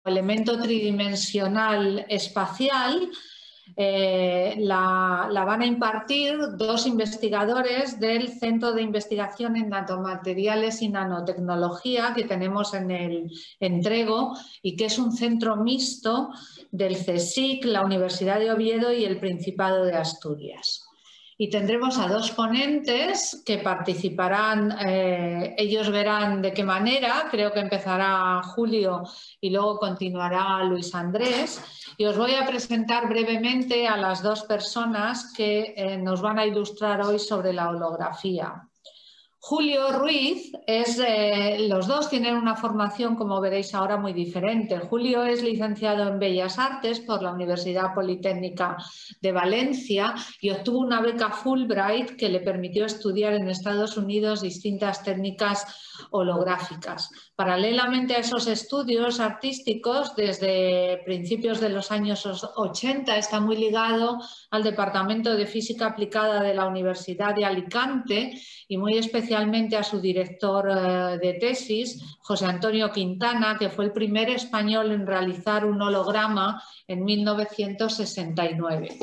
elemento tridimensional espacial la van a impartir dos investigadores del Centro de Investigación en Nanomateriales y Nanotecnología que tenemos en el Entrego y que es un centro mixto del CSIC, la Universidad de Oviedo y el Principado de Asturias. Y tendremos a dos ponentes que participarán, ellos verán de qué manera, creo que empezará Julio y luego continuará Luis Andrés. Y os voy a presentar brevemente a las dos personas que nos van a ilustrar hoy sobre la holografía. Julio Ruiz, los dos tienen una formación, como veréis ahora, muy diferente. Julio es licenciado en Bellas Artes por la Universidad Politécnica de Valencia y obtuvo una beca Fulbright que le permitió estudiar en Estados Unidos distintas técnicas holográficas. Paralelamente a esos estudios artísticos, desde principios de los años 80, está muy ligado al Departamento de Física Aplicada de la Universidad de Alicante y muy especialmente a su director de tesis, José Antonio Quintana, que fue el primer español en realizar un holograma en 1969.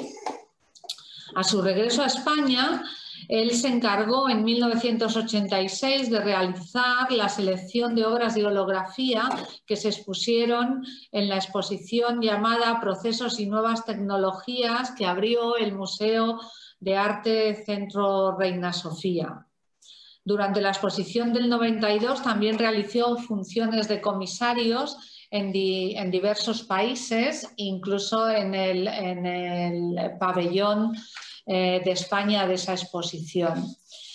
A su regreso a España, él se encargó en 1986 de realizar la selección de obras de holografía que se expusieron en la exposición llamada Procesos y Nuevas Tecnologías que abrió el Museo de Arte Centro Reina Sofía. Durante la exposición del 92 también realizó funciones de comisarios en diversos países, incluso en el pabellón de España de esa exposición.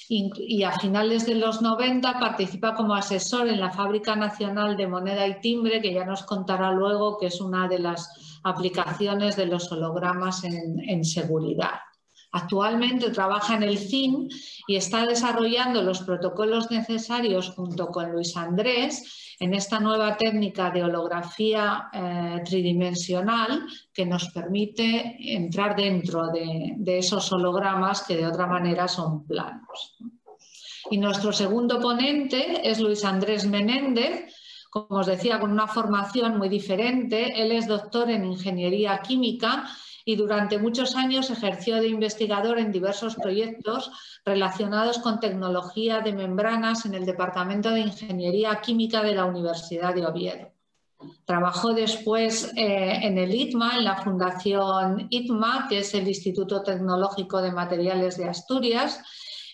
Y a finales de los 90 participa como asesor en la Fábrica Nacional de Moneda y Timbre, que ya nos contará luego que es una de las aplicaciones de los hologramas en seguridad. Actualmente trabaja en el CIN y está desarrollando los protocolos necesarios junto con Luis Andrés en esta nueva técnica de holografía tridimensional que nos permite entrar dentro de esos hologramas que de otra manera son planos. Y nuestro segundo ponente es Luis Andrés Menéndez, como os decía, con una formación muy diferente. Él es doctor en Ingeniería Química y durante muchos años ejerció de investigador en diversos proyectos relacionados con tecnología de membranas en el Departamento de Ingeniería Química de la Universidad de Oviedo. Trabajó después en el ITMA, en la Fundación ITMA, que es el Instituto Tecnológico de Materiales de Asturias,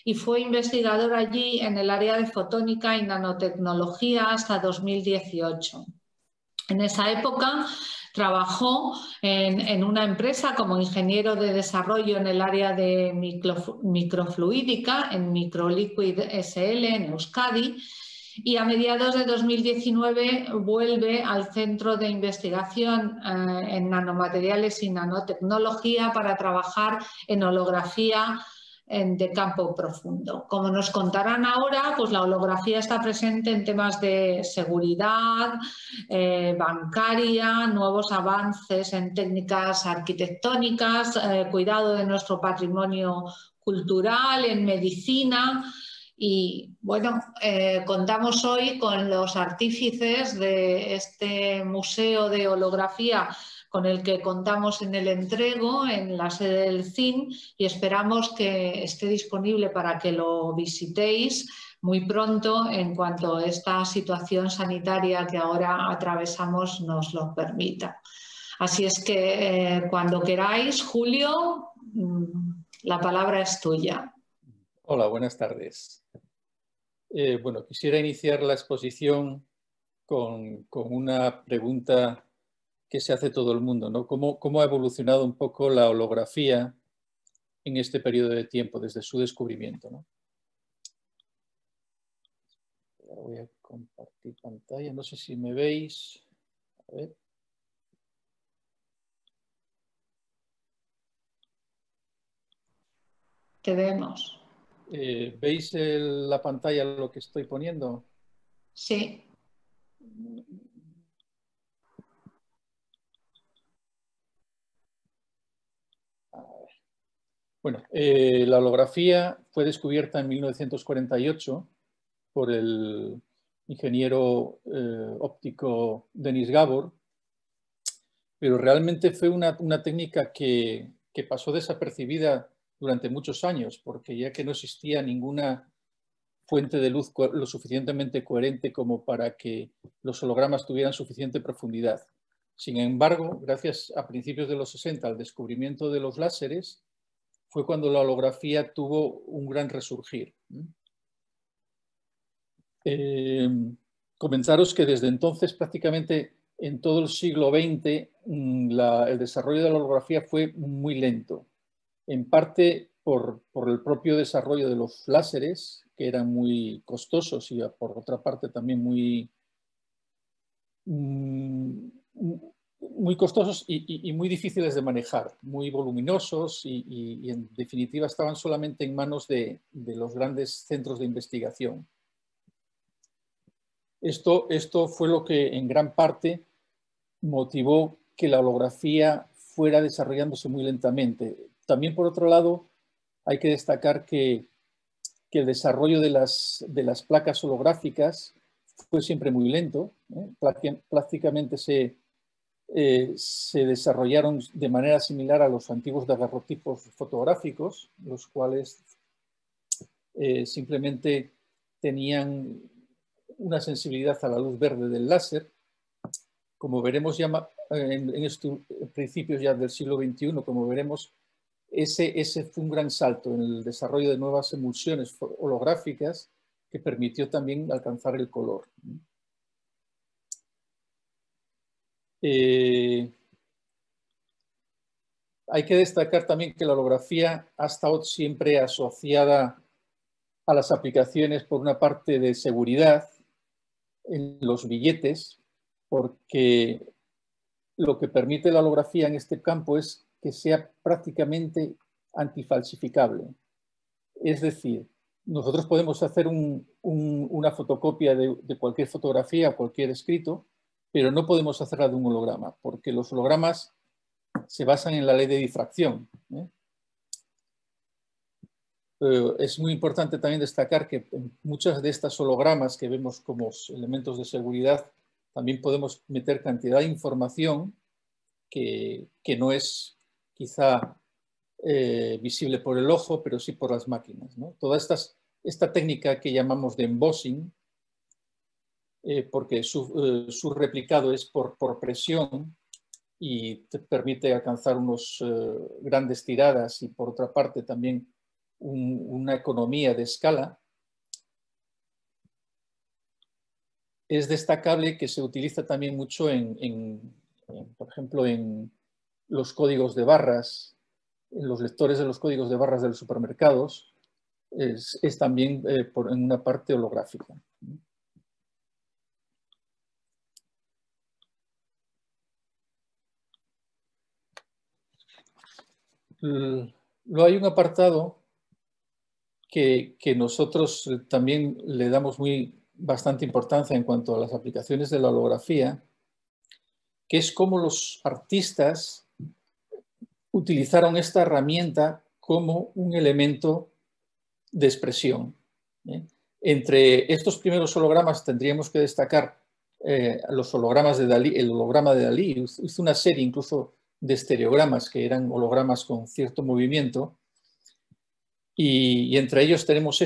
y fue investigador allí en el área de fotónica y nanotecnología hasta 2018. En esa época trabajó en una empresa como ingeniero de desarrollo en el área de microfluídica, en Microliquid SL, en Euskadi, y a mediados de 2019 vuelve al Centro de Investigación en Nanomateriales y Nanotecnología para trabajar en holografía de campo profundo. Como nos contarán ahora, pues la holografía está presente en temas de seguridad, bancaria, nuevos avances en técnicas arquitectónicas, cuidado de nuestro patrimonio cultural, en medicina. Y bueno, contamos hoy con los artífices de este museo de holografía con el que contamos en el Entrego, en la sede del CIN, y esperamos que esté disponible para que lo visitéis muy pronto en cuanto esta situación sanitaria que ahora atravesamos nos lo permita. Así es que cuando queráis, Julio, la palabra es tuya. Hola, buenas tardes. Bueno, quisiera iniciar la exposición con una pregunta que se hace todo el mundo, ¿no? ¿Cómo ha evolucionado un poco la holografía en este periodo de tiempo, desde su descubrimiento, ¿no? Voy a compartir pantalla, no sé si me veis. A ver. Te vemos. ¿Veis la pantalla lo que estoy poniendo? Sí. Bueno, la holografía fue descubierta en 1948 por el ingeniero óptico Denis Gabor pero realmente fue una técnica que pasó desapercibida durante muchos años, porque ya que no existía ninguna fuente de luz lo suficientemente coherente como para que los hologramas tuvieran suficiente profundidad. Sin embargo, gracias a principios de los 60 al descubrimiento de los láseres, fue cuando la holografía tuvo un gran resurgir. Comentaros que desde entonces, prácticamente en todo el siglo XX, el desarrollo de la holografía fue muy lento, en parte por el propio desarrollo de los láseres, que eran muy costosos, y por otra parte también muy costosos y muy difíciles de manejar, muy voluminosos y en definitiva estaban solamente en manos de los grandes centros de investigación. Esto fue lo que en gran parte motivó que la holografía fuera desarrollándose muy lentamente. También, por otro lado, hay que destacar que el desarrollo de las placas holográficas fue siempre muy lento. Prácticamente se desarrollaron de manera similar a los antiguos daguerrotipos fotográficos, los cuales simplemente tenían una sensibilidad a la luz verde del láser. Como veremos ya en estos principios ya del siglo XXI, como veremos, ese fue un gran salto en el desarrollo de nuevas emulsiones holográficas que permitió también alcanzar el color. Hay que destacar también que la holografía ha estado siempre asociada a las aplicaciones, por una parte, de seguridad en los billetes, porque lo que permite la holografía en este campo es que sea prácticamente antifalsificable. Es decir, nosotros podemos hacer una fotocopia de cualquier fotografía o cualquier escrito, pero no podemos hacerla de un holograma, porque los hologramas se basan en la ley de difracción. Es muy importante también destacar que en muchas de estas hologramas que vemos como elementos de seguridad también podemos meter cantidad de información que no es quizá visible por el ojo, pero sí por las máquinas, ¿no? Toda esta técnica que llamamos de embossing, porque su replicado es por presión y te permite alcanzar unos grandes tiradas y, por otra parte, también una economía de escala. Es destacable que se utiliza también mucho por ejemplo, en los códigos de barras, en los lectores de los códigos de barras de los supermercados, es también en una parte holográfica. Luego hay un apartado que nosotros también le damos bastante importancia en cuanto a las aplicaciones de la holografía, que es cómo los artistas utilizaron esta herramienta como un elemento de expresión. Entre estos primeros hologramas tendríamos que destacar los hologramas de Dalí. El holograma de Dalí hizo una serie incluso de estereogramas que eran hologramas con cierto movimiento, y entre ellos tenemos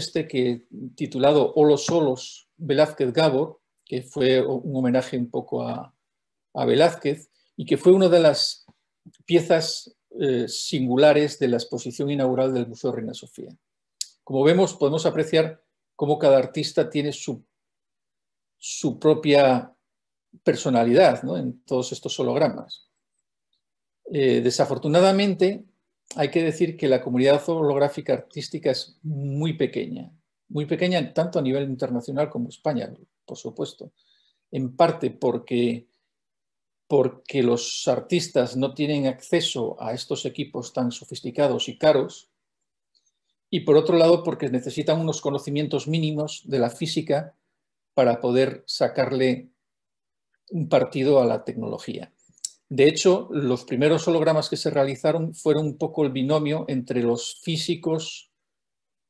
titulado Olos Olos Velázquez Gabor, que fue un homenaje un poco a Velázquez y que fue una de las piezas singulares de la exposición inaugural del Museo Reina Sofía. Como vemos, podemos apreciar cómo cada artista tiene su propia personalidad, ¿no?, en todos estos hologramas. Desafortunadamente, hay que decir que la comunidad holográfica artística es muy pequeña tanto a nivel internacional como España, por supuesto. En parte porque los artistas no tienen acceso a estos equipos tan sofisticados y caros, y por otro lado porque necesitan unos conocimientos mínimos de la física para poder sacarle un partido a la tecnología. De hecho, los primeros hologramas que se realizaron fueron un poco el binomio entre los físicos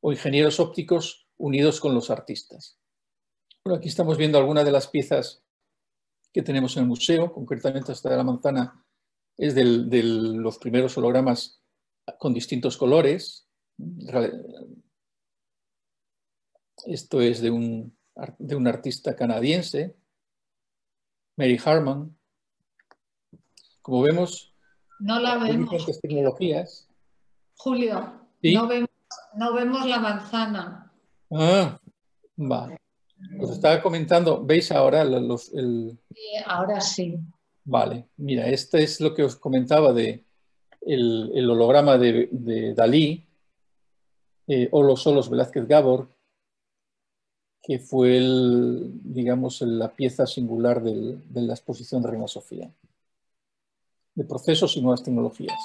o ingenieros ópticos unidos con los artistas. Bueno, aquí estamos viendo algunas de las piezas que tenemos en el museo, concretamente esta de la manzana es de los primeros hologramas con distintos colores. Esto es de un artista canadiense, Mary Harman. Como vemos, No la hay vemos, diferentes tecnologías. Julio. ¿Sí? No vemos la manzana. Ah, vale. Os estaba comentando, ¿veis ahora Sí, ahora sí. Vale, mira, este es lo que os comentaba de el holograma de Dalí, Olos Olos Velázquez Gabor, que fue digamos, la pieza singular de la exposición de Reina Sofía, de procesos y nuevas tecnologías.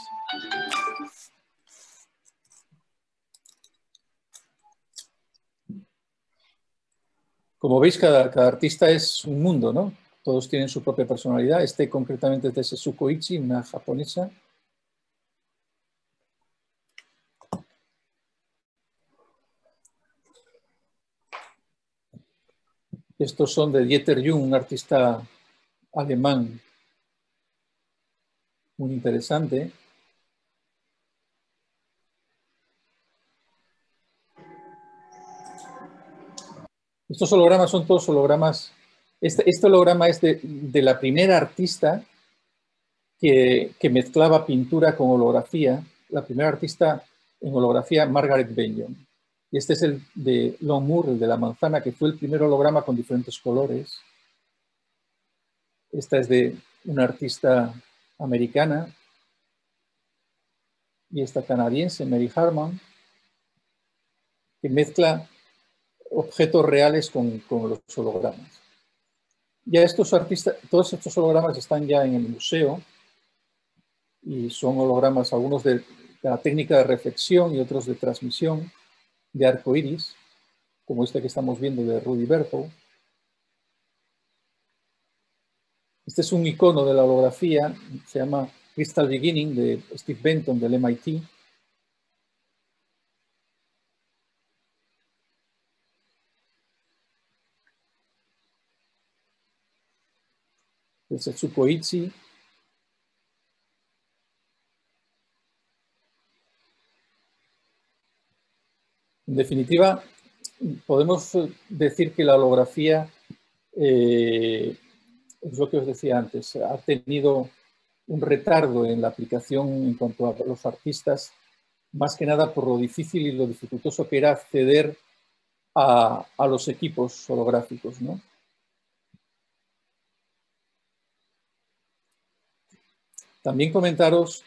Como veis, cada artista es un mundo, ¿no? Todos tienen su propia personalidad. Este concretamente es de Setsuko Ichi, una japonesa. Estos son de Dieter Jung, un artista alemán muy interesante. Estos hologramas son todos hologramas. Este holograma es de la primera artista que mezclaba pintura con holografía. La primera artista en holografía, Margaret Benyon. Y este es el de Lon Moore, el de la manzana, que fue el primer holograma con diferentes colores. Esta es de una artista americana. Y esta canadiense, Mary Harman, que mezcla objetos reales con los hologramas. Ya estos artistas, todos estos hologramas están ya en el museo y son hologramas, algunos de la técnica de reflexión y otros de transmisión de arco iris, como este que estamos viendo de Rudy Berthold. Este es un icono de la holografía, se llama Crystal Beginning, de Steve Benton, del MIT. El Setsuko Ichi. En definitiva, podemos decir que la holografía, es lo que os decía antes, ha tenido un retardo en la aplicación en cuanto a los artistas, más que nada por lo difícil y lo dificultoso que era acceder a los equipos holográficos, ¿no? También comentaros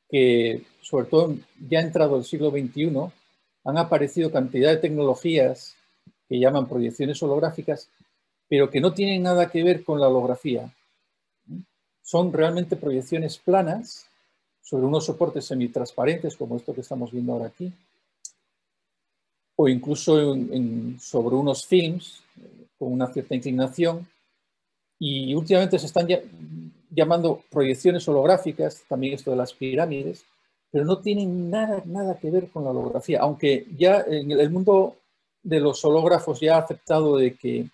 que, sobre todo ya entrado el siglo XXI, han aparecido cantidad de tecnologías que llaman proyecciones holográficas, pero que no tienen nada que ver con la holografía. Son realmente proyecciones planas sobre unos soportes semitransparentes, como esto que estamos viendo ahora aquí, o incluso sobre unos films con una cierta inclinación. Y últimamente se están llamando proyecciones holográficas, también esto de las pirámides, pero no tienen nada que ver con la holografía, aunque ya en el mundo de los hológrafos ya ha aceptado de que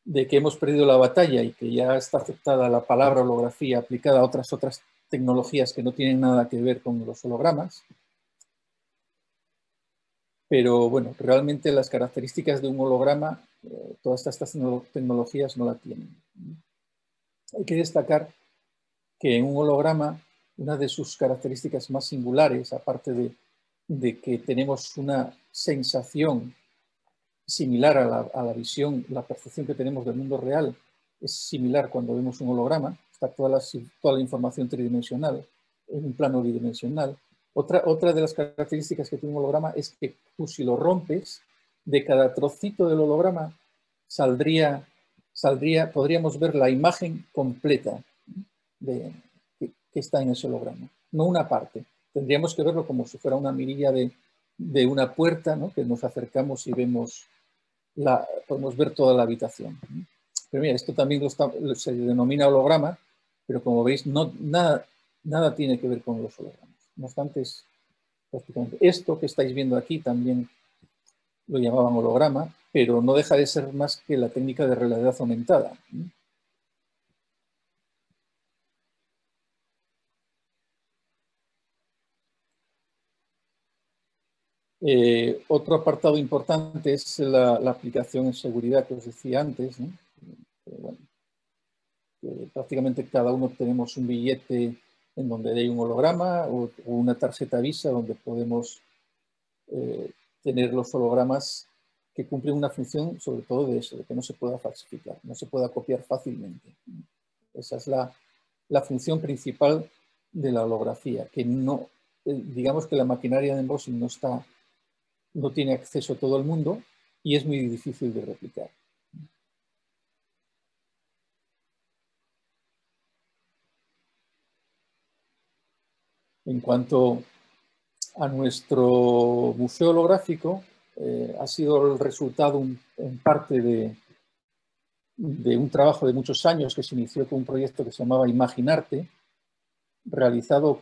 hemos perdido la batalla y que ya está aceptada la palabra holografía aplicada a otras tecnologías que no tienen nada que ver con los hologramas. Pero bueno, realmente las características de un holograma, todas estas tecnologías no la tienen. Hay que destacar que en un holograma, una de sus características más singulares, aparte de que tenemos una sensación similar a la visión, la percepción que tenemos del mundo real, es similar cuando vemos un holograma, está toda la información tridimensional en un plano bidimensional. Otra de las características que tiene un holograma es que tú, si lo rompes, de cada trocito del holograma podríamos ver la imagen completa que está en ese holograma, no una parte. Tendríamos que verlo como si fuera una mirilla de una puerta, ¿no? Que nos acercamos y podemos ver toda la habitación. Pero mira, esto también se denomina holograma, pero como veis, nada tiene que ver con los hologramas. No obstante, es prácticamente esto que estáis viendo aquí también lo llamaban holograma, pero no deja de ser más que la técnica de realidad aumentada. Otro apartado importante es la aplicación en seguridad que os decía antes, ¿no? Bueno, prácticamente cada uno tenemos un billete en donde hay un holograma o una tarjeta Visa donde podemos tener los hologramas que cumplen una función, sobre todo de eso, de que no se pueda falsificar, no se pueda copiar fácilmente. Esa es la función principal de la holografía, que no, digamos que la maquinaria de embossing no tiene acceso a todo el mundo y es muy difícil de replicar. En cuanto a nuestro museo holográfico, ha sido el resultado en parte de un trabajo de muchos años que se inició con un proyecto que se llamaba Imaginarte, realizado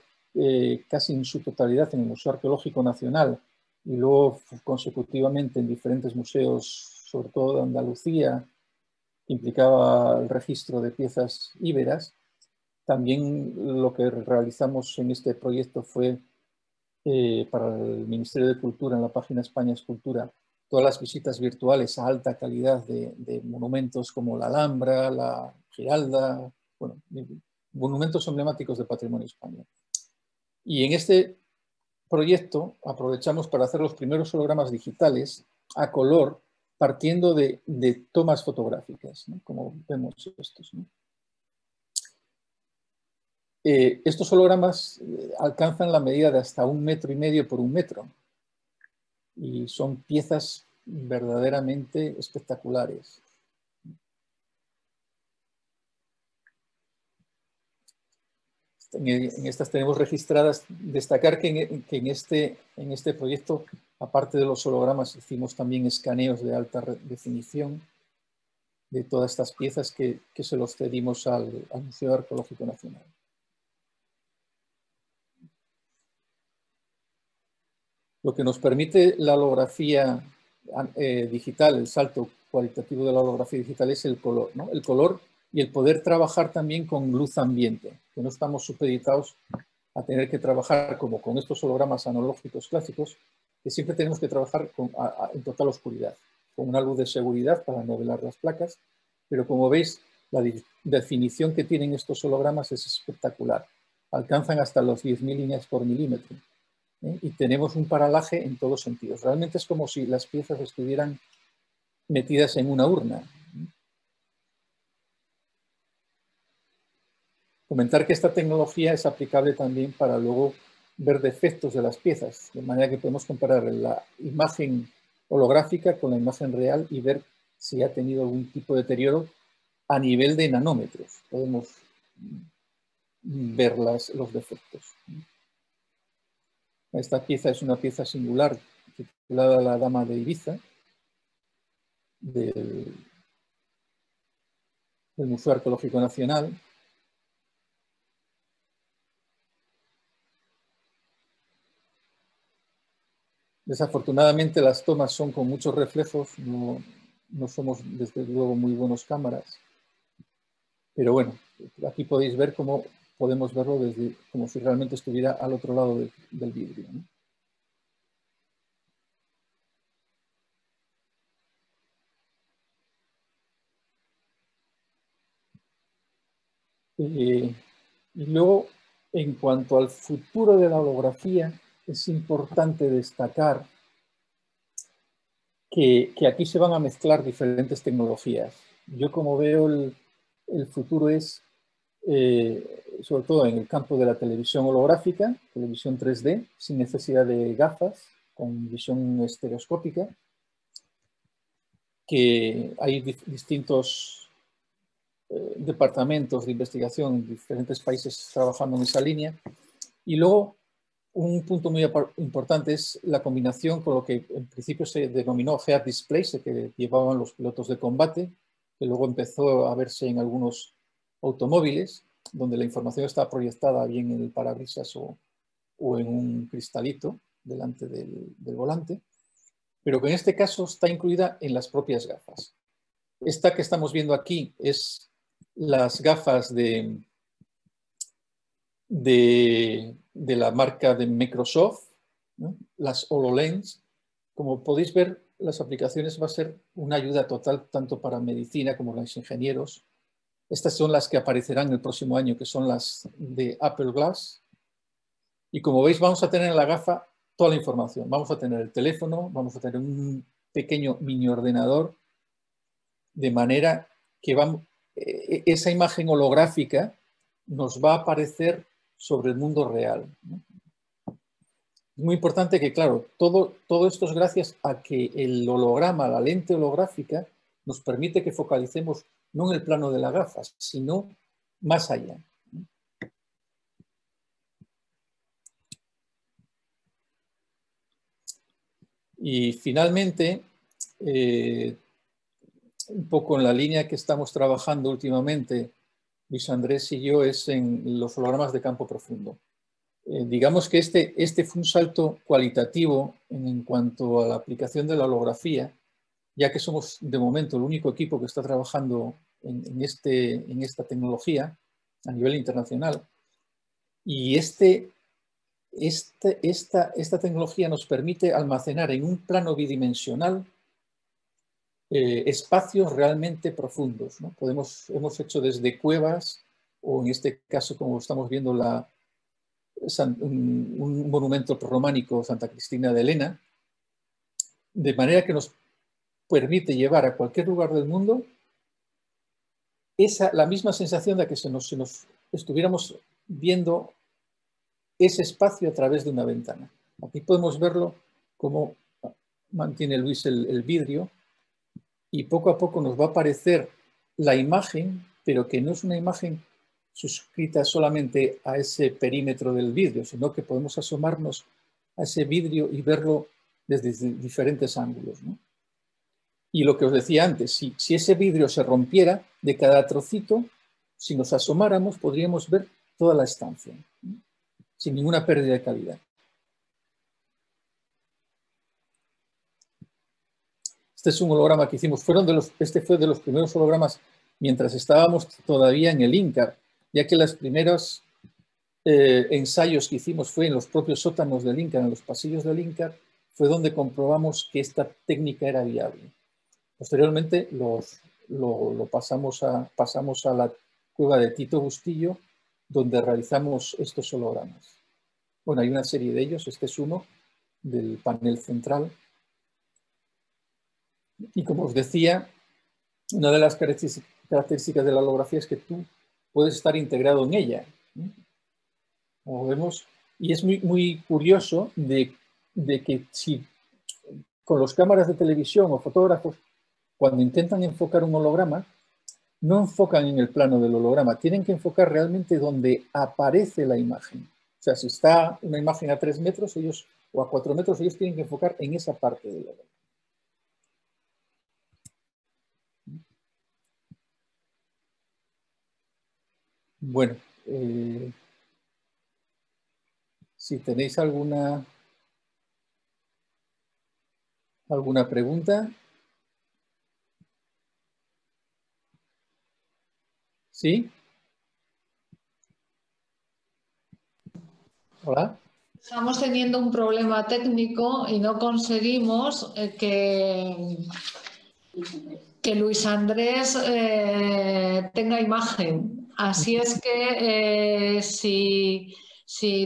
casi en su totalidad en el Museo Arqueológico Nacional y luego consecutivamente en diferentes museos, sobre todo de Andalucía, que implicaba el registro de piezas íberas. También lo que realizamos en este proyecto fue para el Ministerio de Cultura, en la página España es Cultura, todas las visitas virtuales a alta calidad de monumentos como la Alhambra, la Giralda, bueno, monumentos emblemáticos del patrimonio español. Y en este proyecto aprovechamos para hacer los primeros hologramas digitales a color, partiendo de tomas fotográficas, ¿no? Como vemos estos, ¿no? Estos hologramas alcanzan la medida de hasta 1,5 metros por 1 metro y son piezas verdaderamente espectaculares. En estas tenemos registradas, destacar que en este proyecto, aparte de los hologramas, hicimos también escaneos de alta definición de todas estas piezas que se los cedimos al Museo Arqueológico Nacional. Lo que nos permite la holografía digital, el salto cualitativo de la holografía digital es el color, ¿no? El color y el poder trabajar también con luz ambiente, que no estamos supeditados a tener que trabajar como con estos hologramas analógicos clásicos, que siempre tenemos que trabajar en total oscuridad, con una luz de seguridad para no velar las placas, pero como veis, la definición que tienen estos hologramas es espectacular. Alcanzan hasta los 10.000 líneas por milímetro. Y tenemos un paralaje en todos sentidos. Realmente es como si las piezas estuvieran metidas en una urna. Comentar que esta tecnología es aplicable también para luego ver defectos de las piezas, de manera que podemos comparar la imagen holográfica con la imagen real y ver si ha tenido algún tipo de deterioro a nivel de nanómetros. Podemos ver los defectos. Esta pieza es una pieza singular titulada La Dama de Ibiza, del Museo Arqueológico Nacional. Desafortunadamente las tomas son con muchos reflejos, no somos desde luego muy buenos cámaras, pero bueno, aquí podéis ver cómo podemos verlo como si realmente estuviera al otro lado del vidrio, ¿no? Y luego, en cuanto al futuro de la holografía, es importante destacar que aquí se van a mezclar diferentes tecnologías. Yo como veo el futuro es, sobre todo en el campo de la televisión holográfica, televisión 3D, sin necesidad de gafas, con visión estereoscópica, que hay distintos departamentos de investigación en diferentes países trabajando en esa línea. Y luego, un punto muy importante es la combinación con lo que en principio se denominó head display, que llevaban los pilotos de combate, que luego empezó a verse en algunos automóviles, donde la información está proyectada bien en el parabrisas o en un cristalito delante del volante, pero que en este caso está incluida en las propias gafas. Esta que estamos viendo aquí es las gafas de la marca de Microsoft, ¿no? Las HoloLens, como podéis ver, las aplicaciones va a ser una ayuda total tanto para medicina como los ingenieros. Estas son las que aparecerán el próximo año, que son las de Apple Glass. Y como veis, vamos a tener en la gafa toda la información. Vamos a tener el teléfono, vamos a tener un pequeño mini ordenador, de manera que esa imagen holográfica nos va a aparecer sobre el mundo real, ¿no? Es muy importante que, claro, todo esto es gracias a que el holograma, la lente holográfica, nos permite que focalicemos no en el plano de la gafa, sino más allá. Y finalmente, un poco en la línea que estamos trabajando últimamente, Luis Andrés y yo, es en los hologramas de campo profundo. Digamos que este fue un salto cualitativo en cuanto a la aplicación de la holografía, ya que somos de momento el único equipo que está trabajando en esta tecnología a nivel internacional. Y esta tecnología nos permite almacenar en un plano bidimensional espacios realmente profundos, ¿no? Hemos hecho desde cuevas, o en este caso, como estamos viendo, un monumento románico, Santa Cristina de Elena, de manera que nos permite llevar a cualquier lugar del mundo la misma sensación de que se nos estuviéramos viendo ese espacio a través de una ventana. Aquí podemos verlo cómo mantiene Luis el vidrio, y poco a poco nos va a aparecer la imagen, pero que no es una imagen suscrita solamente a ese perímetro del vidrio, sino que podemos asomarnos a ese vidrio y verlo desde diferentes ángulos, ¿no? Y lo que os decía antes, si ese vidrio se rompiera, de cada trocito, si nos asomáramos, podríamos ver toda la estancia, ¿no? Sin ninguna pérdida de calidad. Este es un holograma que hicimos. Este fue de los primeros hologramas mientras estábamos todavía en el INCAR, ya que los primeros ensayos que hicimos fue en los propios sótanos del INCAR, en los pasillos del INCAR, fue donde comprobamos que esta técnica era viable. Posteriormente pasamos a la cueva de Tito Bustillo, donde realizamos estos hologramas. Bueno, hay una serie de ellos, este es uno del panel central. Y como os decía, una de las características de la holografía es que tú puedes estar integrado en ella, ¿no? Como vemos, y es muy curioso de que si con las cámaras de televisión o fotógrafos, cuando intentan enfocar un holograma, no enfocan en el plano del holograma, tienen que enfocar realmente donde aparece la imagen. O sea, si está una imagen a 3 metros o a 4 metros, ellos tienen que enfocar en esa parte del holograma. Bueno, si tenéis alguna pregunta. ¿Sí? Hola. Estamos teniendo un problema técnico y no conseguimos que Luis Andrés tenga imagen. Así es que si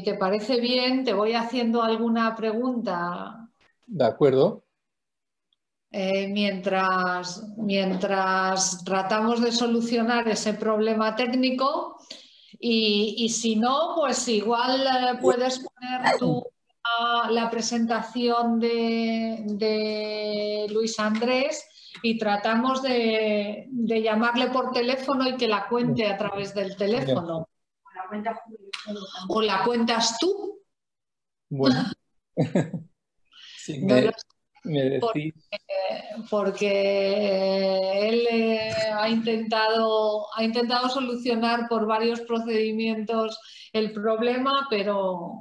te parece bien, te voy haciendo alguna pregunta. De acuerdo. Mientras tratamos de solucionar ese problema técnico y si no, pues igual puedes poner tú la presentación de Luis Andrés y tratamos de llamarle por teléfono y que la cuente a través del teléfono. ¿O la cuentas tú? Bueno. Sí, me decís. Porque él ha intentado solucionar por varios procedimientos el problema, pero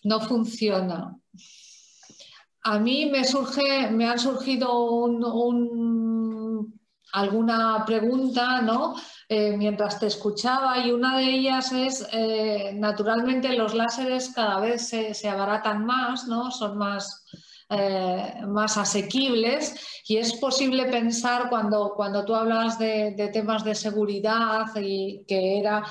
no funciona. A mí me han surgido alguna pregunta, ¿no? Mientras te escuchaba, y una de ellas es, naturalmente los láseres cada vez se abaratan más, ¿no? Son más más asequibles, y es posible pensar cuando tú hablas de temas de seguridad y que era,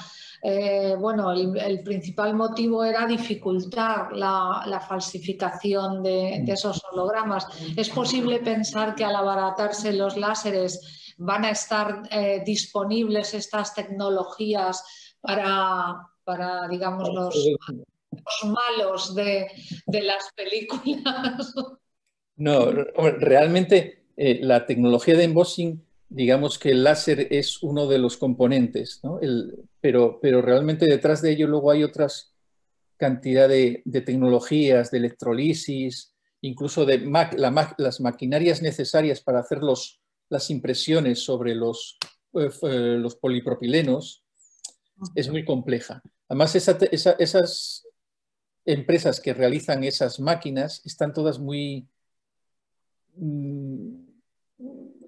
bueno, el principal motivo era dificultar la falsificación de esos hologramas. Es posible pensar que al abaratarse los láseres van a estar disponibles estas tecnologías para digamos, los malos de las películas. No, realmente la tecnología de embossing, digamos que el láser es uno de los componentes, ¿no? Pero realmente detrás de ello luego hay otras cantidad de tecnologías, de electrolisis, incluso de las maquinarias necesarias para hacer las impresiones sobre los polipropilenos. Es muy compleja. Además, esas empresas que realizan esas máquinas están todas muy...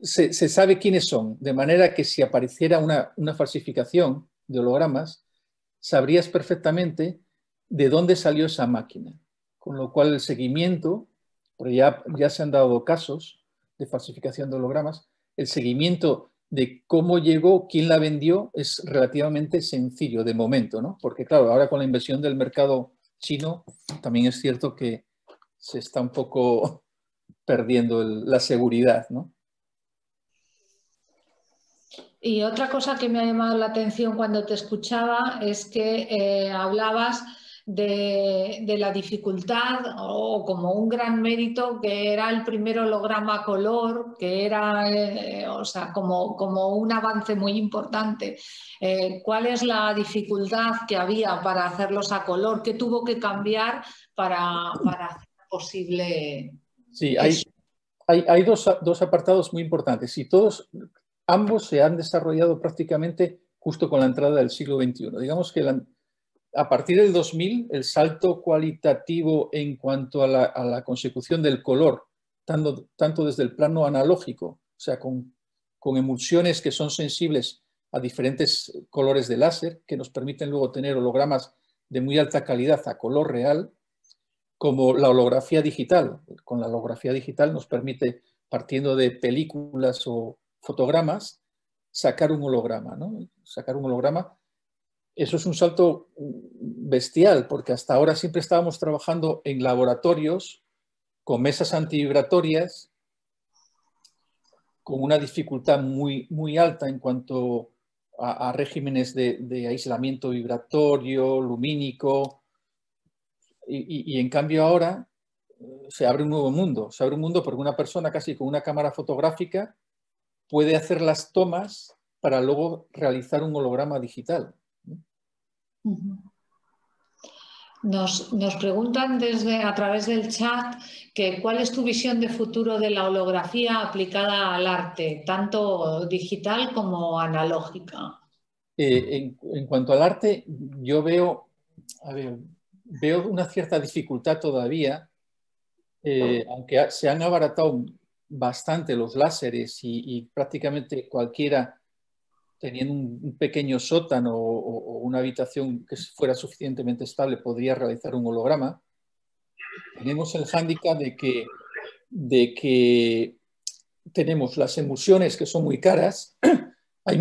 Se sabe quiénes son, de manera que si apareciera una falsificación de hologramas, sabrías perfectamente de dónde salió esa máquina. Con lo cual el seguimiento, porque ya se han dado casos de falsificación de hologramas, el seguimiento de cómo llegó, quién la vendió, es relativamente sencillo de momento, ¿no? Porque claro, ahora con la inversión del mercado chino, también es cierto que se está un poco perdiendo la seguridad, ¿no? Y otra cosa que me ha llamado la atención cuando te escuchaba es que hablabas de la dificultad o como un gran mérito que era el primer holograma a color, que era o sea, como un avance muy importante. ¿Cuál es la dificultad que había para hacerlos a color? ¿Qué tuvo que cambiar para hacer posible Sí, eso? hay dos apartados muy importantes y ambos se han desarrollado prácticamente justo con la entrada del siglo XXI. Digamos que a partir del 2000 el salto cualitativo en cuanto a la consecución del color, tanto desde el plano analógico, o sea, con emulsiones que son sensibles a diferentes colores de láser, que nos permiten luego tener hologramas de muy alta calidad a color real, como la holografía digital. Con la holografía digital nos permite, partiendo de películas o fotogramas, sacar un holograma, ¿no? Sacar un holograma. Eso es un salto bestial, porque hasta ahora siempre estábamos trabajando en laboratorios con mesas antivibratorias, con una dificultad muy, muy alta en cuanto a regímenes de aislamiento vibratorio, lumínico, y en cambio ahora se abre un nuevo mundo. Se abre un mundo porque una persona casi con una cámara fotográfica puede hacer las tomas para luego realizar un holograma digital. Nos preguntan a través del chat que cuál es tu visión de futuro de la holografía aplicada al arte, tanto digital como analógica. En cuanto al arte, yo veo una cierta dificultad todavía, aunque se han abaratado bastante los láseres y prácticamente cualquiera teniendo un pequeño sótano o una habitación que fuera suficientemente estable podría realizar un holograma. Tenemos el hándicap de que tenemos las emulsiones que son muy caras. Hay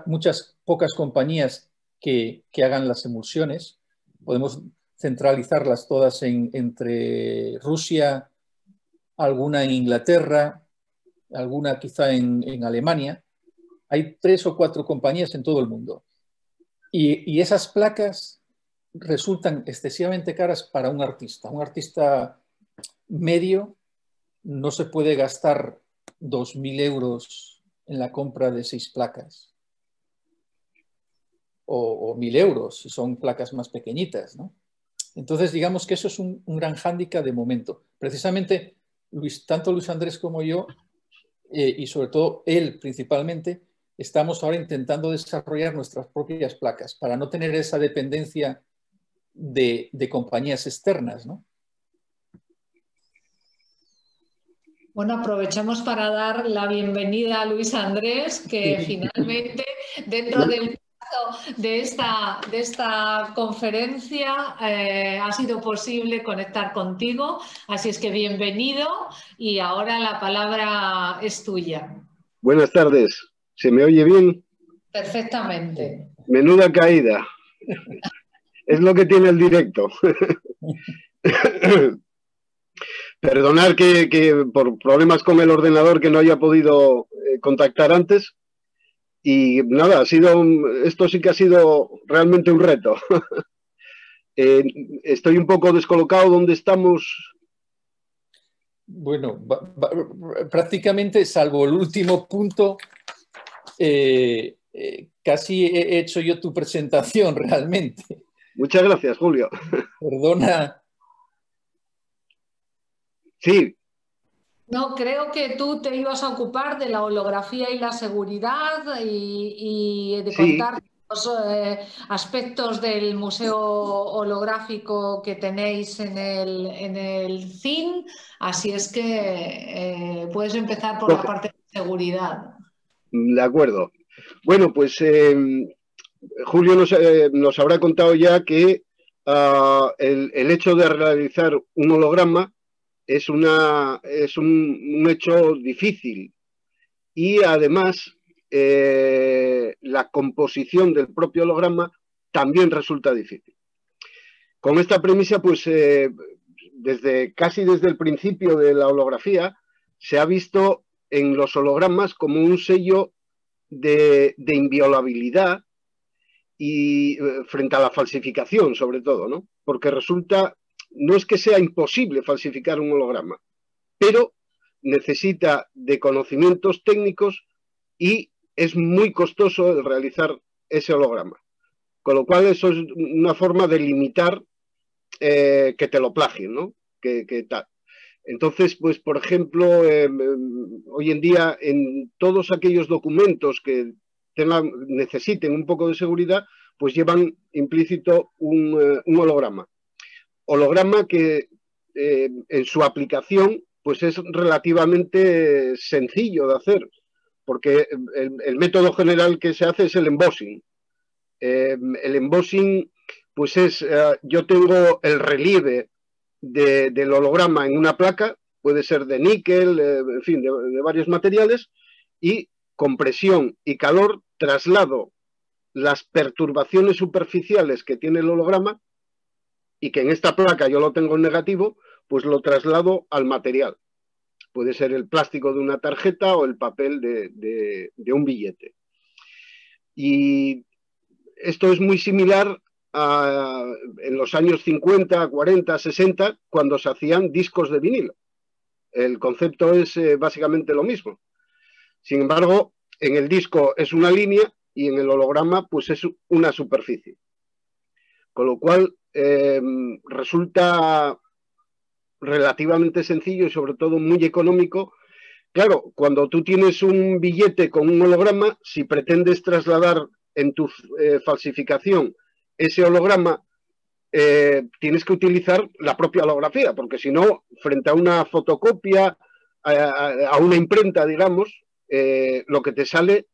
muchas pocas compañías que hagan las emulsiones. Podemos centralizarlas todas entre Rusia, alguna en Inglaterra, alguna quizá en Alemania. Hay 3 o 4 compañías en todo el mundo. Y esas placas resultan excesivamente caras para un artista. Un artista medio no se puede gastar 2.000 euros en la compra de 6 placas. O 1.000 euros si son placas más pequeñitas, ¿no? Entonces, digamos que eso es un gran hándicap de momento. Precisamente, tanto Luis Andrés como yo, y sobre todo él principalmente, estamos ahora intentando desarrollar nuestras propias placas para no tener esa dependencia de compañías externas, ¿no? Bueno, aprovechamos para dar la bienvenida a Luis Andrés, que Sí. finalmente, dentro del de esta conferencia ha sido posible conectar contigo, así es que bienvenido y ahora la palabra es tuya. Buenas tardes, ¿se me oye bien? Perfectamente. Menuda caída, es lo que tiene el directo. Perdonar que por problemas con el ordenador que no haya podido contactar antes. Y nada, esto sí que ha sido realmente un reto. Estoy un poco descolocado donde estamos. Bueno, prácticamente, salvo el último punto, casi he hecho yo tu presentación realmente. Muchas gracias, Julio. Perdona. Sí. No, creo que tú te ibas a ocupar de la holografía y la seguridad y de contar los aspectos del museo holográfico que tenéis en el CIN, así es que puedes empezar por la parte de seguridad. De acuerdo. Bueno, pues Julio nos habrá contado ya que el hecho de realizar un holograma es un hecho difícil y además la composición del propio holograma también resulta difícil. Con esta premisa, pues casi desde el principio de la holografía se ha visto en los hologramas como un sello de inviolabilidad y frente a la falsificación, sobre todo, ¿no? Porque no es que sea imposible falsificar un holograma, pero necesita de conocimientos técnicos y es muy costoso el realizar ese holograma. Con lo cual eso es una forma de limitar que te lo plagien, ¿no? Que tal. Entonces, pues, por ejemplo, hoy en día en todos aquellos documentos que necesiten un poco de seguridad, pues llevan implícito un holograma. Holograma que en su aplicación pues es relativamente sencillo de hacer, porque el método general que se hace es el embossing. El embossing, pues yo tengo el relieve del holograma en una placa, puede ser de níquel, en fin, de varios materiales, y con presión y calor traslado las perturbaciones superficiales que tiene el holograma y que en esta placa yo lo tengo en negativo, pues lo traslado al material. Puede ser el plástico de una tarjeta o el papel de un billete. Y esto es muy similar en los años 50, 40, 60, cuando se hacían discos de vinilo. El concepto es básicamente lo mismo. Sin embargo, en el disco es una línea y en el holograma pues es una superficie. Con lo cual resulta relativamente sencillo y sobre todo muy económico. Claro, cuando tú tienes un billete con un holograma, si pretendes trasladar en tu falsificación ese holograma, tienes que utilizar la propia holografía, porque si no, frente a una fotocopia, a una imprenta, digamos, lo que te sale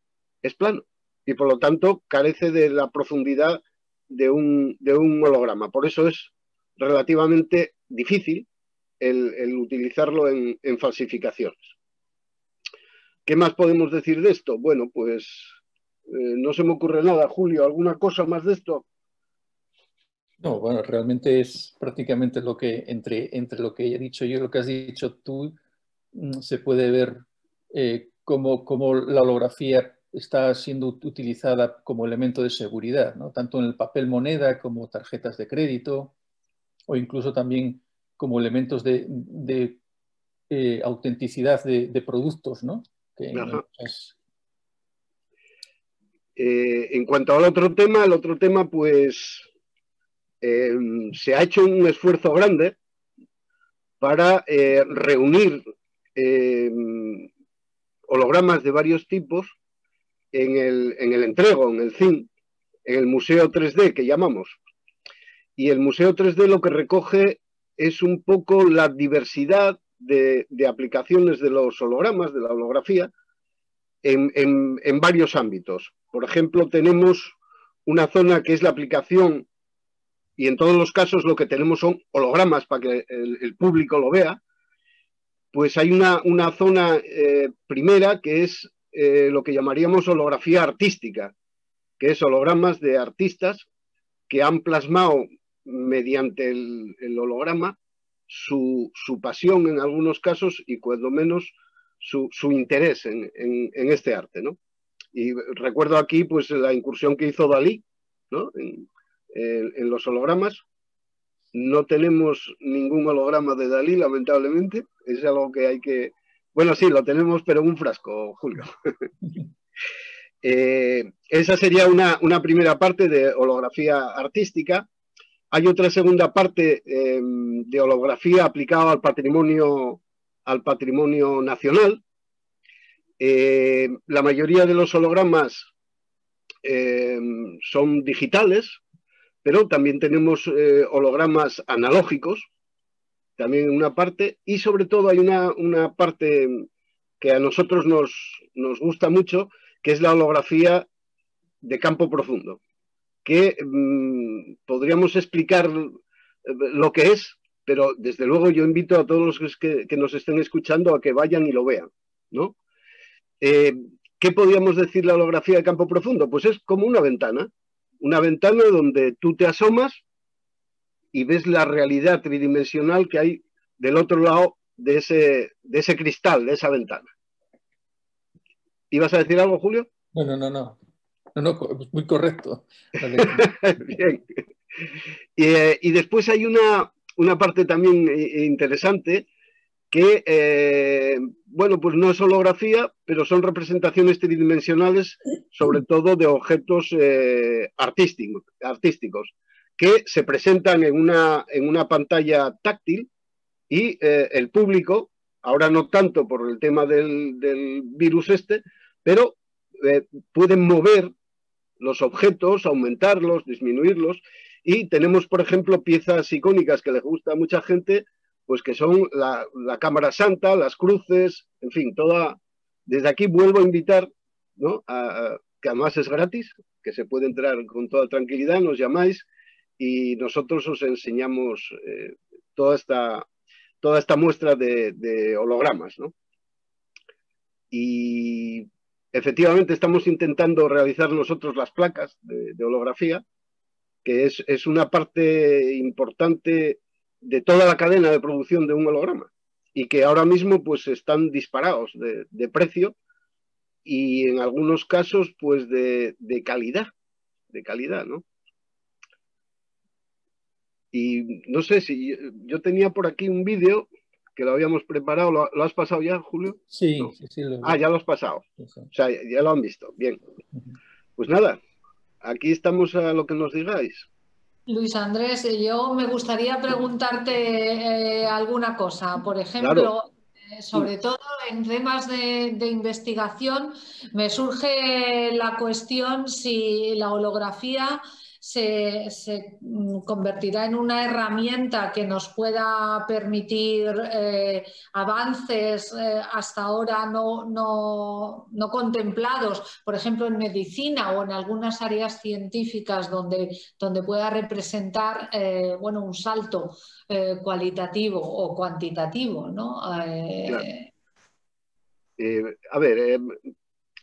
es plano y por lo tanto carece de la profundidad de un holograma. Por eso es relativamente difícil el utilizarlo en falsificaciones. ¿Qué más podemos decir de esto? Bueno, pues no se me ocurre nada. Julio, ¿alguna cosa más de esto? No, bueno, realmente es prácticamente lo que entre lo que he dicho yo y lo que has dicho tú, se puede ver cómo la holografía está siendo utilizada como elemento de seguridad, ¿no? Tanto en el papel moneda como tarjetas de crédito o incluso también como elementos de autenticidad de productos, ¿no? En cuanto al otro tema, el otro tema pues se ha hecho un esfuerzo grande para reunir hologramas de varios tipos en el entrego, en el CIN, en el Museo 3D que llamamos. Y el Museo 3D lo que recoge es un poco la diversidad de aplicaciones de los hologramas, de la holografía, en varios ámbitos. Por ejemplo, tenemos una zona que es la aplicación, y en todos los casos lo que tenemos son hologramas para que el público lo vea. Pues hay una zona primera que es lo que llamaríamos holografía artística, que es hologramas de artistas que han plasmado mediante el holograma su pasión en algunos casos y cuando menos su interés en este arte, ¿no? Y recuerdo aquí pues la incursión que hizo Dalí, ¿no? En los hologramas. No tenemos ningún holograma de Dalí, lamentablemente. Es algo que hay que... Bueno, sí, lo tenemos, pero en un frasco, Julio. Esa sería una primera parte de holografía artística. Hay otra segunda parte de holografía aplicada al patrimonio nacional. La mayoría de los hologramas son digitales, pero también tenemos hologramas analógicos, también en una parte, y sobre todo hay una parte que a nosotros nos gusta mucho, que es la holografía de campo profundo, que podríamos explicar lo que es, pero desde luego yo invito a todos los que nos estén escuchando a que vayan y lo vean, ¿no? ¿Qué podríamos decir la holografía de campo profundo? Pues es como una ventana donde tú te asomas y ves la realidad tridimensional que hay del otro lado de ese cristal, de esa ventana. ¿Ibas a decir algo, Julio? No, muy correcto. Bien. Y después hay una parte también interesante que, bueno, pues no es holografía, pero son representaciones tridimensionales, sobre todo de objetos artísticos, que se presentan en una pantalla táctil y el público, ahora no tanto por el tema del virus pero pueden mover los objetos, aumentarlos, disminuirlos, y tenemos, por ejemplo, piezas icónicas que les gusta a mucha gente, pues que son la Cámara Santa, las cruces, en fin, toda... Desde aquí vuelvo a invitar, ¿no? Que además es gratis, que se puede entrar con toda tranquilidad, nos llamáis y nosotros os enseñamos toda esta muestra de hologramas, ¿no? Y efectivamente estamos intentando realizar nosotros las placas de holografía, que es una parte importante de toda la cadena de producción de un holograma y que ahora mismo pues están disparados de precio y en algunos casos pues de calidad, ¿no? Y no sé si yo tenía por aquí un vídeo que lo habíamos preparado. ¿Lo has pasado ya, Julio? Sí, no. Sí. Ya lo has pasado. Sí. O sea, ya lo han visto. Bien. Pues nada, aquí estamos a lo que nos digáis. Luis Andrés, yo me gustaría preguntarte alguna cosa. Por ejemplo, claro, sobre todo en temas de investigación, me surge la cuestión si la holografía se convertirá en una herramienta que nos pueda permitir avances hasta ahora no contemplados, por ejemplo en medicina o en algunas áreas científicas donde pueda representar bueno, un salto cualitativo o cuantitativo, ¿no? Claro. A ver,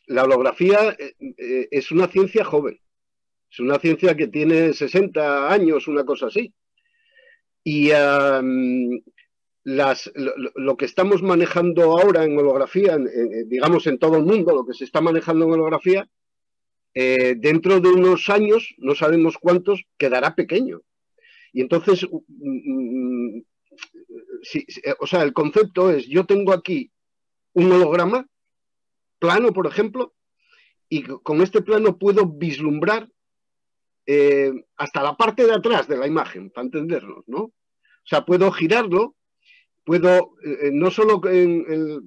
la holografía es una ciencia joven. Es una ciencia que tiene 60 años, una cosa así. Y lo que estamos manejando ahora en holografía, digamos en todo el mundo, lo que se está manejando en holografía, dentro de unos años, no sabemos cuántos, quedará pequeño. Y entonces, o sea, el concepto es, yo tengo aquí un holograma plano, por ejemplo, y con este plano puedo vislumbrar hasta la parte de atrás de la imagen, para entendernos, ¿no? O sea, puedo girarlo, puedo, no solo en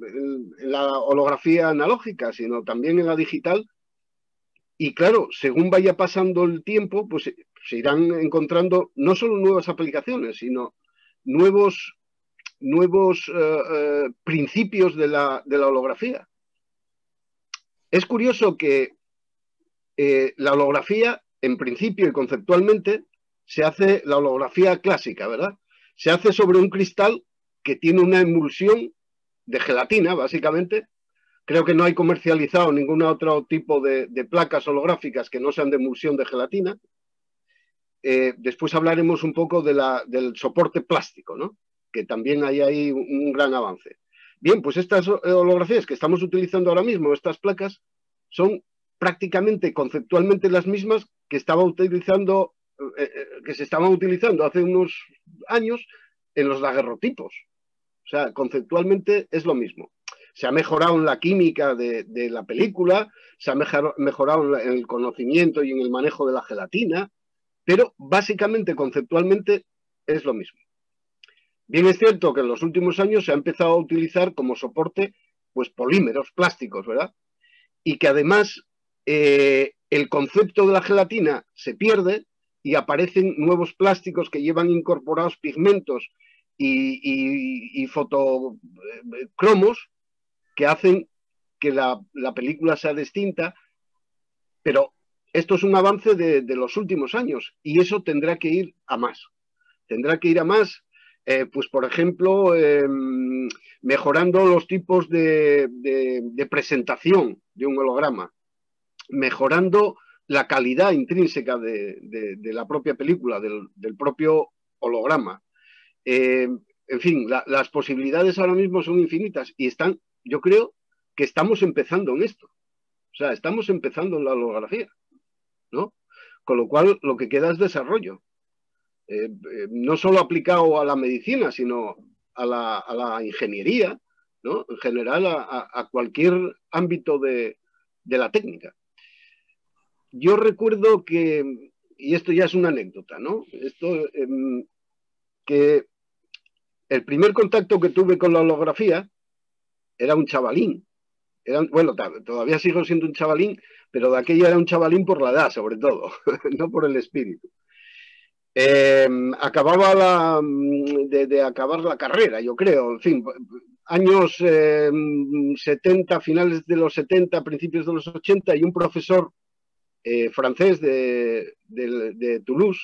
la holografía analógica, sino también en la digital, y claro, según vaya pasando el tiempo, pues se irán encontrando no solo nuevas aplicaciones, sino nuevos principios de la holografía. Es curioso que la holografía en principio y conceptualmente, se hace la holografía clásica, ¿verdad? Se hace sobre un cristal que tiene una emulsión de gelatina, básicamente. Creo que no hay comercializado ningún otro tipo de placas holográficas que no sean de emulsión de gelatina. Después hablaremos un poco del soporte plástico, ¿no? Que también hay ahí un gran avance. Bien, pues estas holografías que estamos utilizando ahora mismo, estas placas, son prácticamente conceptualmente las mismas que se estaban utilizando hace unos años en los daguerrotipos. O sea, conceptualmente es lo mismo. Se ha mejorado en la química de la película, se ha mejorado en el conocimiento y en el manejo de la gelatina, pero básicamente, conceptualmente, es lo mismo. Bien es cierto que en los últimos años se ha empezado a utilizar como soporte pues polímeros, plásticos, ¿verdad? Y que además el concepto de la gelatina se pierde y aparecen nuevos plásticos que llevan incorporados pigmentos y fotocromos que hacen que la película sea distinta, pero esto es un avance de los últimos años y eso tendrá que ir a más. Tendrá que ir a más, pues por ejemplo, mejorando los tipos de presentación de un holograma, mejorando la calidad intrínseca de la propia película, del propio holograma. En fin, las posibilidades ahora mismo son infinitas y yo creo que estamos empezando en esto. O sea, estamos empezando en la holografía, ¿no? Con lo cual, lo que queda es desarrollo. No solo aplicado a la medicina, sino a la ingeniería, ¿no? En general, a cualquier ámbito de la técnica. Yo recuerdo que, y esto ya es una anécdota, ¿no? Que el primer contacto que tuve con la holografía era un chavalín. Bueno, todavía sigo siendo un chavalín, pero de aquella era un chavalín por la edad, sobre todo, no por el espíritu. Acababa de acabar la carrera, yo creo, en fin, años 70, finales de los 70, principios de los 80, y un profesor francés de Toulouse,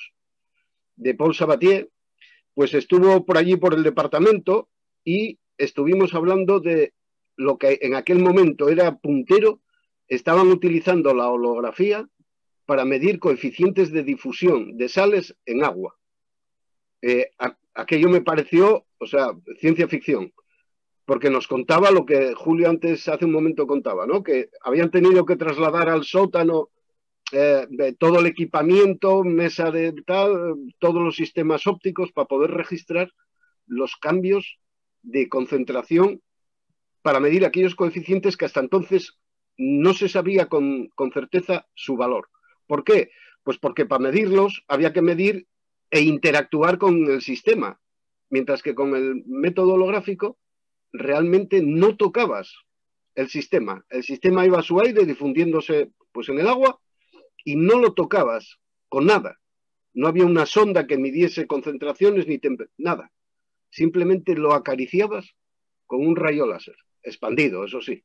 de Paul Sabatier, pues estuvo por allí por el departamento y estuvimos hablando de lo que en aquel momento era puntero. Estaban utilizando la holografía para medir coeficientes de difusión de sales en agua. Aquello me pareció, o sea, ciencia ficción, porque nos contaba lo que Julio antes, hace un momento contaba, ¿no? Que habían tenido que trasladar al sótano todo el equipamiento, mesa de tal, todos los sistemas ópticos para poder registrar los cambios de concentración para medir aquellos coeficientes que hasta entonces no se sabía con certeza su valor. ¿Por qué? Pues porque para medirlos había que medir e interactuar con el sistema, mientras que con el método holográfico realmente no tocabas el sistema. El sistema iba a su aire difundiéndose pues en el agua y no lo tocabas con nada. No había una sonda que midiese concentraciones ni nada. Simplemente lo acariciabas con un rayo láser, expandido, eso sí.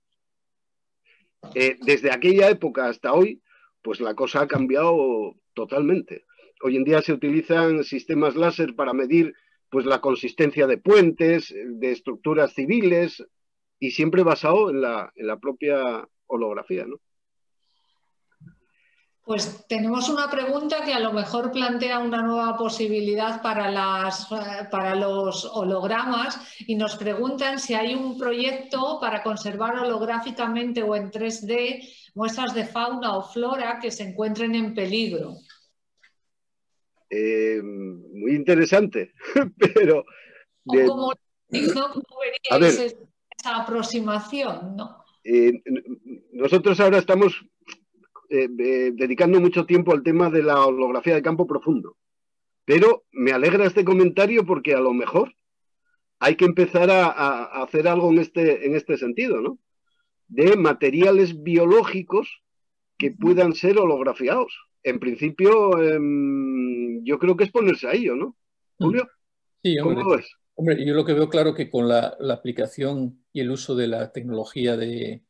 Desde aquella época hasta hoy, pues la cosa ha cambiado totalmente. Hoy en día se utilizan sistemas láser para medir pues la consistencia de puentes, de estructuras civiles, y siempre basado en la propia holografía, ¿no? Pues tenemos una pregunta que a lo mejor plantea una nueva posibilidad para los hologramas y nos preguntan si hay un proyecto para conservar holográficamente o en 3D muestras de fauna o flora que se encuentren en peligro. Muy interesante, pero... ¿Cómo veríais esa aproximación, ¿no? Nosotros ahora estamos dedicando mucho tiempo al tema de la holografía de campo profundo. Pero me alegra este comentario porque a lo mejor hay que empezar a hacer algo en este sentido, ¿no? De materiales biológicos que puedan ser holografiados. En principio, yo creo que es ponerse a ello, ¿no? Julio, sí, hombre, ¿cómo lo ves? Hombre, yo lo que veo claro que con la aplicación y el uso de la tecnología de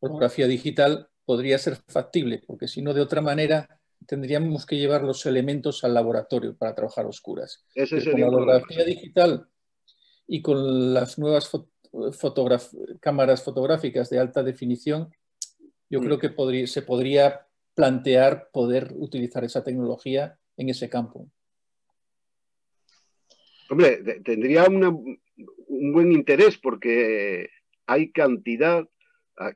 holografía digital podría ser factible, porque si no, de otra manera, tendríamos que llevar los elementos al laboratorio para trabajar a oscuras. Ese Pero sería con la un problema. holografía digital y con las nuevas cámaras fotográficas de alta definición, yo creo que se podría plantear poder utilizar esa tecnología en ese campo. Hombre, tendría un buen interés porque hay cantidad,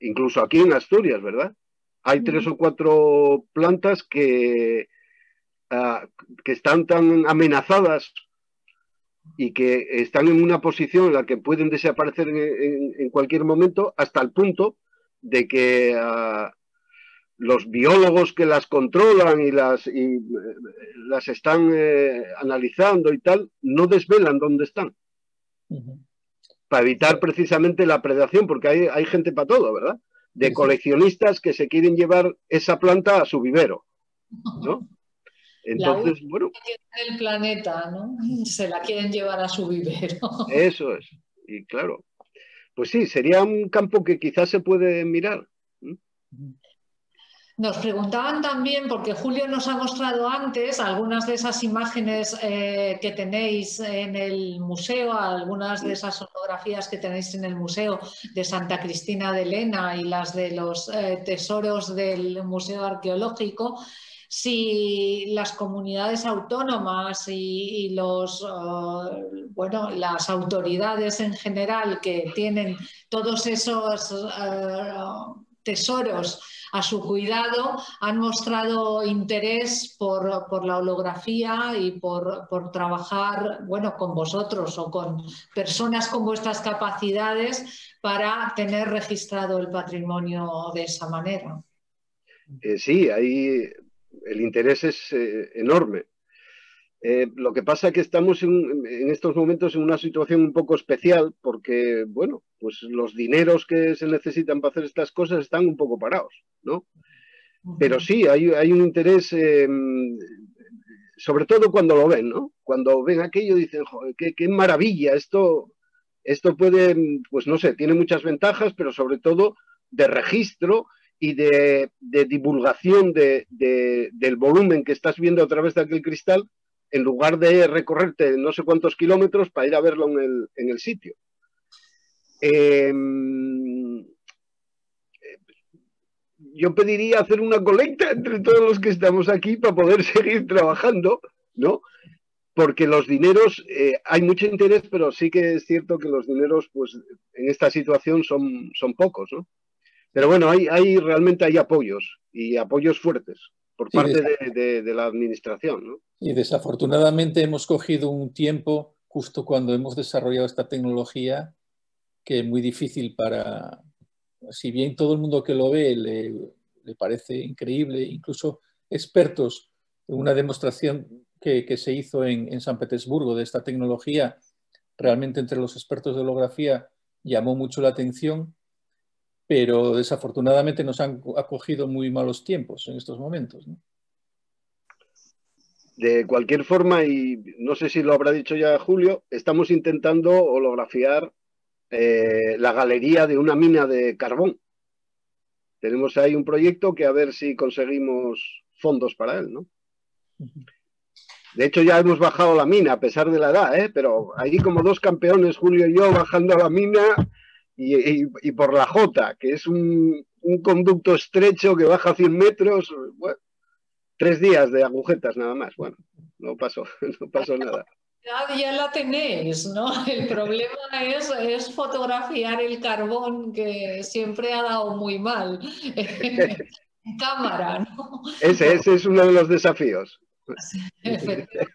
incluso aquí en Asturias, ¿verdad? Hay 3 o 4 plantas que están tan amenazadas y que están en una posición en la que pueden desaparecer en cualquier momento, hasta el punto de que los biólogos que las controlan y las están analizando y tal, no desvelan dónde están. Para evitar precisamente la predación, porque hay gente para todo, ¿verdad? De coleccionistas que se quieren llevar esa planta a su vivero, ¿no? Entonces, bueno. El planeta, ¿no? Se la quieren llevar a su vivero. Eso es. Y claro, pues sí, sería un campo que quizás se puede mirar. Nos preguntaban también, porque Julio nos ha mostrado antes algunas de esas imágenes que tenéis en el museo, algunas de esas fotografías que tenéis en el museo de Santa Cristina de Lena y las de los tesoros del Museo Arqueológico. Si las comunidades autónomas y las autoridades en general que tienen todos esos tesoros a su cuidado han mostrado interés por la holografía y por trabajar, bueno, con vosotros o con personas con vuestras capacidades para tener registrado el patrimonio de esa manera. Sí, ahí el interés es enorme. Lo que pasa es que estamos en estos momentos en una situación un poco especial porque, bueno, pues los dineros que se necesitan para hacer estas cosas están un poco parados, ¿no? Pero sí, hay un interés, sobre todo cuando lo ven, ¿no? Cuando ven aquello dicen, joder, qué maravilla, esto puede, pues no sé, tiene muchas ventajas, pero sobre todo de registro y de divulgación del volumen que estás viendo a través de aquel cristal, en lugar de recorrerte no sé cuántos kilómetros para ir a verlo en el sitio. Yo pediría hacer una colecta entre todos los que estamos aquí para poder seguir trabajando, ¿no? Porque los dineros, hay mucho interés, pero sí que es cierto que los dineros, pues, en esta situación son pocos, ¿no? Pero bueno, realmente hay apoyos, y apoyos fuertes, por parte de la administración, ¿no? Y desafortunadamente hemos cogido un tiempo, justo cuando hemos desarrollado esta tecnología, que es muy difícil para... Si bien todo el mundo que lo ve le parece increíble, incluso expertos, una demostración que se hizo en San Petersburgo de esta tecnología, realmente entre los expertos de holografía llamó mucho la atención, pero desafortunadamente nos han acogido muy malos tiempos en estos momentos, ¿no? De cualquier forma, y no sé si lo habrá dicho ya Julio, estamos intentando holografiar la galería de una mina de carbón. Tenemos ahí un proyecto que a ver si conseguimos fondos para él, ¿no? De hecho, ya hemos bajado la mina a pesar de la edad, pero ahí como 2 campeones, Julio y yo, bajando a la mina y por la Jota, que es un conducto estrecho que baja 100 metros, bueno, 3 días de agujetas nada más. Bueno, no pasó nada. Ya la tenéis, ¿no? El problema es fotografiar el carbón, que siempre ha dado muy mal en cámara, ¿no? Ese es uno de los desafíos. Efectivamente,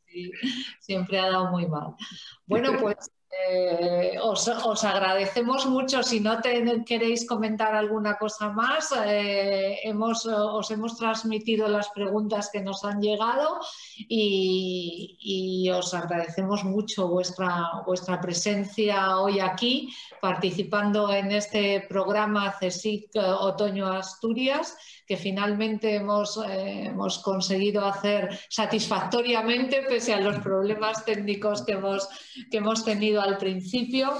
sí, siempre ha dado muy mal. Bueno, pues os agradecemos mucho. Si no queréis comentar alguna cosa más, os hemos transmitido las preguntas que nos han llegado y os agradecemos mucho vuestra presencia hoy aquí, participando en este programa CSIC Otoño Asturias, que finalmente hemos conseguido hacer satisfactoriamente, pese a los problemas técnicos que hemos tenido al principio.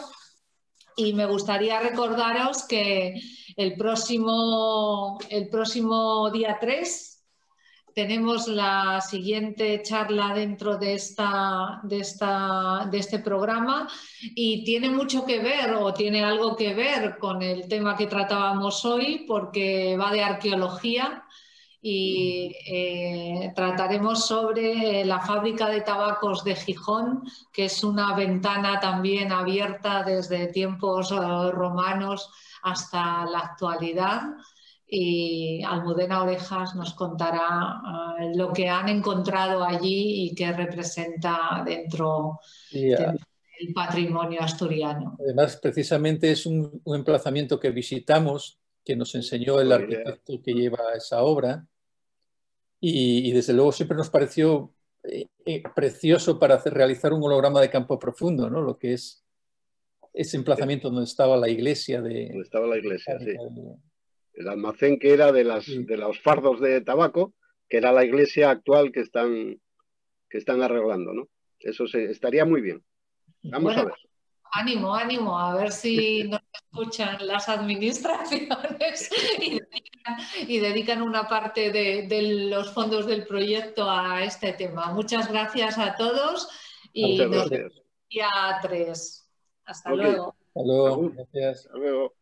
Y me gustaría recordaros que el próximo día 3 tenemos la siguiente charla dentro de este programa y tiene mucho que ver o tiene algo que ver con el tema que tratábamos hoy porque va de arqueología y trataremos sobre la fábrica de tabacos de Gijón, que es una ventana también abierta desde tiempos romanos hasta la actualidad. Y Almudena Orejas nos contará lo que han encontrado allí y qué representa dentro del patrimonio asturiano. Además, precisamente es un emplazamiento que visitamos, que nos enseñó el arquitecto que lleva esa obra y desde luego siempre nos pareció precioso para realizar un holograma de campo profundo, ¿no? Lo que es ese emplazamiento donde estaba la iglesia. Donde estaba la iglesia, sí. El almacén que era de los fardos de tabaco, que era la iglesia actual que están arreglando, ¿no? Eso estaría muy bien. Vamos a ver. Ánimo, ánimo, a ver si nos escuchan las administraciones y dedican una parte de los fondos del proyecto a este tema. Muchas gracias a todos y nos vemos el día 3. Hasta luego. Hasta luego. Gracias. Hasta luego.